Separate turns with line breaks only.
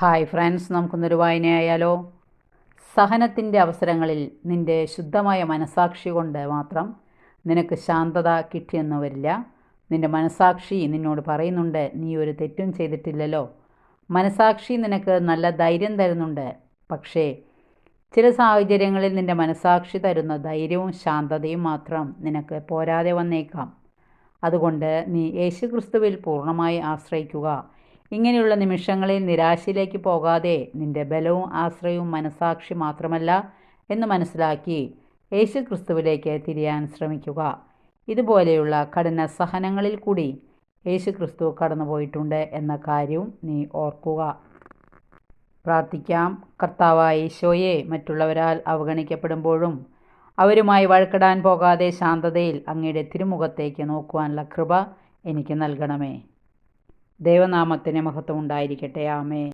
Hi friends, നമുക്കൊന്നൊരു വായനയായാലോ? സഹനത്തിൻ്റെ അവസരങ്ങളിൽ നിൻ്റെ ശുദ്ധമായ മനസാക്ഷി കൊണ്ട് മാത്രം നിനക്ക് ശാന്തത കിട്ടിയെന്ന് വരില്ല. നിൻ്റെ മനസാക്ഷി നിന്നോട് പറയുന്നുണ്ട്, നീ ഒരു തെറ്റും ചെയ്തിട്ടില്ലല്ലോ. മനസാക്ഷി നിനക്ക് നല്ല ധൈര്യം തരുന്നുണ്ട്. പക്ഷേ ചില സാഹചര്യങ്ങളിൽ നിൻ്റെ മനസാക്ഷി തരുന്ന ധൈര്യവും ശാന്തതയും മാത്രം നിനക്ക് പോരാതെ വന്നേക്കാം. അതുകൊണ്ട് നീ യേശുക്രിസ്തുവിൽ പൂർണ്ണമായി ആശ്രയിക്കുക. ഇങ്ങനെയുള്ള നിമിഷങ്ങളിൽ നിരാശയിലേക്ക് പോകാതെ നിൻ്റെ ബലവും ആശ്രയവും മനസാക്ഷി മാത്രമല്ല എന്ന് മനസ്സിലാക്കി യേശുക്രിസ്തുവിലേക്ക് തിരിയാൻ ശ്രമിക്കുക. ഇതുപോലെയുള്ള കഠിന സഹനങ്ങളിൽ കൂടി യേശുക്രിസ്തു കടന്നുപോയിട്ടുണ്ട് എന്ന കാര്യവും നീ ഓർക്കുക. പ്രാർത്ഥിക്കാം. കർത്താവായ ഈശോയെ, മറ്റുള്ളവരാൽ അവഗണിക്കപ്പെടുമ്പോഴും അവരുമായി വഴക്കിടാൻ പോകാതെ ശാന്തതയിൽ അങ്ങയുടെ തിരുമുഖത്തേക്ക് നോക്കുവാനുള്ള കൃപ എനിക്ക് നൽകണമേ. ദൈവനാമത്തിന് മഹത്വം ഉണ്ടായിരിക്കട്ടെ. ആമേൻ.